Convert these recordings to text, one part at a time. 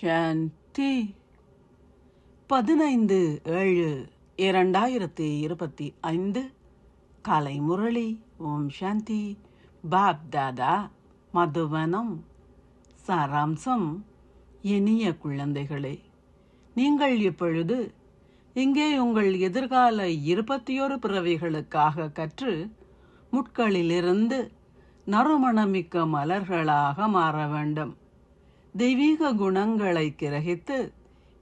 சாந்தி 15/7/2025 காலை முரளி. ஓம் சாந்தி. பாப் தாதா மதுவனம். சாராம்சம். இனிய குழந்தைகளே, நீங்கள் இப்பொழுது இங்கே உங்கள் எதிர்கால 21 பிறவிகளுக்காக கற்று முட்களிலிருந்து நறுமணமிக்க மலர்களாக மாற வேண்டும். தெய்வீக குணங்களை கிரகித்து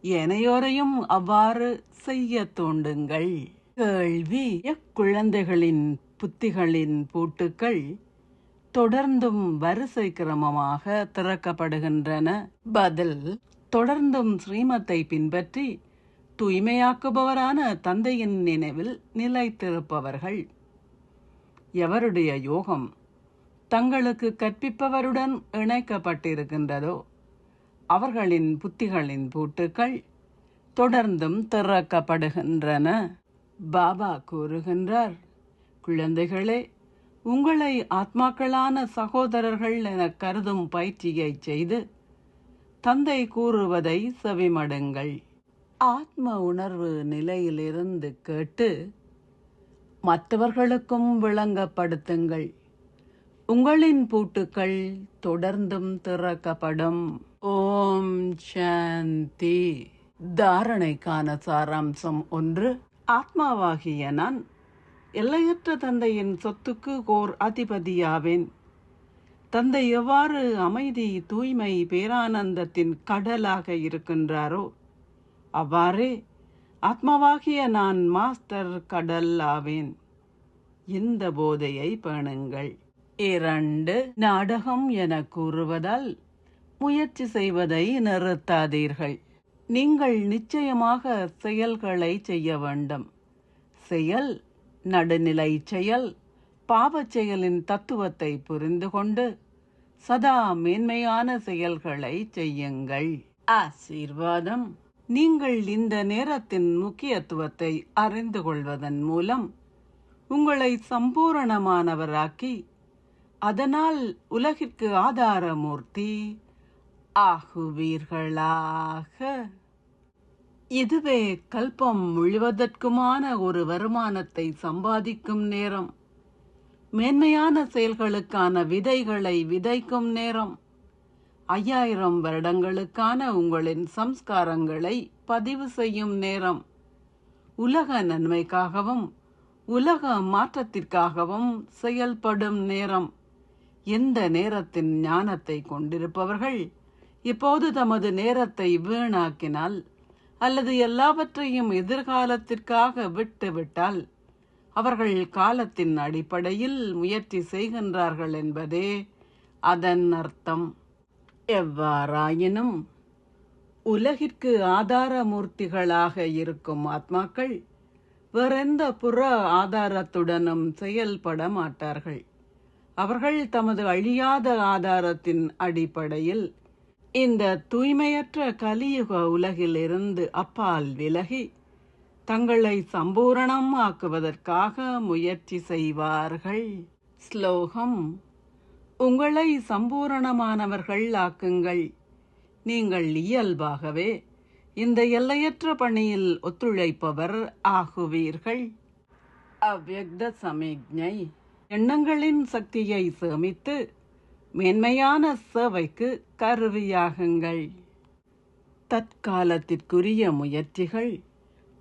ஏனையோரையும் அவ்வாறு செய்ய தூண்டுங்கள். கேள்வி: குழந்தைகளின் புத்திகளின் பூட்டுக்கள் தொடர்ந்தும் வரிசை கிரமமாக திறக்கப்படுகின்றன. பதில்: தொடர்ந்தும் ஸ்ரீமத்தை பின்பற்றி தூய்மையாக்குபவரான தந்தையின் நினைவில் நிலைத்திருப்பவர்கள். எவருடைய யோகம் தங்களுக்கு கற்பிப்பவருடன் இணைக்கப்பட்டிருக்கின்றதோ அவர்களின் புத்திகளின் பூட்டுக்கள் தொடர்ந்தும் திறக்கப்படுகின்றன. பாபா கூறுகின்றார், குழந்தைகளே, உங்களை ஆத்மாக்களான சகோதரர்கள் என கருதும் பயிற்சியை செய்து தந்தை கூறுவதை செவிமடுங்கள். ஆத்ம உணர்வு நிலையிலிருந்து கேட்டு மற்றவர்களுக்கும் விளங்கப்படுத்துங்கள். உங்களின் பூட்டுக்கள் தொடர்ந்தும் திறக்கப்படும். ஓம் சாந்தி. தாரணைக்கான சாராம்சம் 1. ஆத்மாவாகிய நான் எல்லையற்ற தந்தையின் சொத்துக்கு ஓர் அதிபதியாவேன். தந்தை எவ்வாறு அமைதி, தூய்மை, பேரானந்தத்தின் கடலாக இருக்கின்றாரோ அவ்வாறே ஆத்மாவாகிய நான் மாஸ்டர் கடல் ஆவேன். இந்த போதையை பேணுங்கள். 2. நாடகம் என கூறுவதால் முயற்சி செய்வதை நிறுத்தாதீர்கள். நீங்கள் நிச்சயமாக செயல்களை செய்ய வேண்டும். செயல், நடுநிலை செயல், பாவச் செயலின் தத்துவத்தை புரிந்து கொண்டு சதா மேன்மையான செயல்களை செய்யுங்கள். ஆசீர்வாதம். நீங்கள் இந்த நேரத்தின் முக்கியத்துவத்தை அறிந்து கொள்வதன் மூலம் உங்களை சம்பூரணமானவராக்கி அதனால் உலகிற்கு ஆதாரமூர்த்தி ஆகுவீர்களாக. இதுவே கல்பம் முழுவதற்குமான ஒரு வருமானத்தை சம்பாதிக்கும் நேரம். மேன்மையான செயல்களுக்கான விதைகளை விதைக்கும் நேரம். 5000 வருடங்களுக்கான உங்களின் சம்ஸ்காரங்களை பதிவு செய்யும் நேரம். உலக நன்மைக்காகவும் உலக மாற்றத்திற்காகவும் செயல்படும் நேரம். எந்த நேரத்தின் ஞானத்தை கொண்டிருப்பவர்கள் இப்போது தமது நேரத்தை வீணாக்கினால் அல்லது எல்லாவற்றையும் எதிர்காலத்திற்காக விட்டுவிட்டால் அவர்கள் காலத்தின் அடிப்படையில் முயற்சி செய்கின்றார்கள் என்பதே அதன் அர்த்தம். எவ்வாறாயினும் உலகிற்கு ஆதாரமூர்த்திகளாக இருக்கும் ஆத்மாக்கள் வேறெந்த புற ஆதாரத்துடனும் செயல்பட மாட்டார்கள். அவர்கள் தமது அழியாத ஆதாரத்தின் அடிப்படையில் இந்த தூய்மையற்ற கலியுக உலகிலிருந்து அப்பால் விலகி தங்களை சம்பூரணம் ஆக்குவதற்காக முயற்சி செய்வார்கள். ஸ்லோகம். உங்களை சம்பூரணமானவர்கள் ஆக்குங்கள். நீங்கள் இயல்பாகவே இந்த எல்லையற்ற பணியில் ஒத்துழைப்பவர் ஆகுவீர்கள். அவ்யக்த சமிக்ஞை. எண்ணங்களின் சக்தியை சேமித்து மேன்மையான சேவைக்கு கருவியாகுங்கள். தற்காலத்திற்குரிய முயற்சிகள்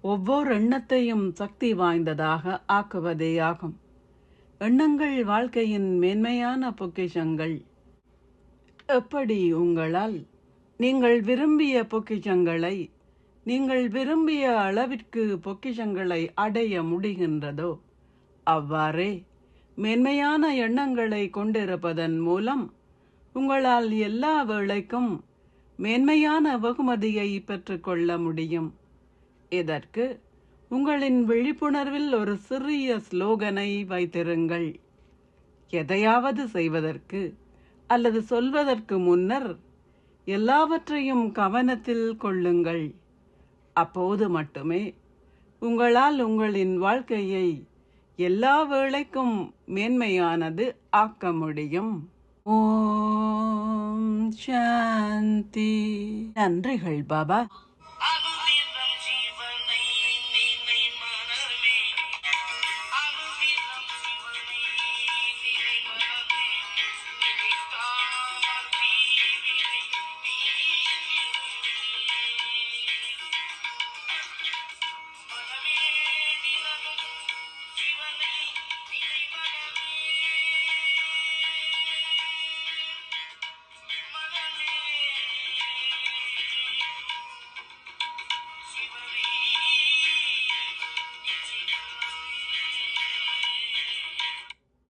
ஒவ்வொரு எண்ணத்தையும் சக்தி வாய்ந்ததாக ஆக்குவதேயாகும். எண்ணங்கள் வாழ்க்கையின் மேன்மையான பொக்கிஷங்கள். எப்படி உங்களால் நீங்கள் விரும்பிய பொக்கிஷங்களை நீங்கள் விரும்பிய அளவிற்கு பொக்கிஷங்களை அடைய முடிகின்றதோ அவ்வாறே மேன்மையான எண்ணங்களை கொண்டிருப்பதன் மூலம் உங்களால் எல்லா வேளைக்கும் மேன்மையான வெகுமதியை பெற்றுக்கொள்ள முடியும். இதற்கு உங்களின் விழிப்புணர்வில் ஒரு சிறிய ஸ்லோகனை வைத்திருங்கள். எதையாவது செய்வதற்கு அல்லது சொல்வதற்கு முன்னர் எல்லாவற்றையும் கவனத்தில் கொள்ளுங்கள். அப்போது மட்டுமே உங்களால் உங்களின் வாழ்க்கையை எல்லா வேளைக்கும் மேன்மையானது ஆக்க முடியும். ஓம் சாந்தி. நன்றிகள் பாபா.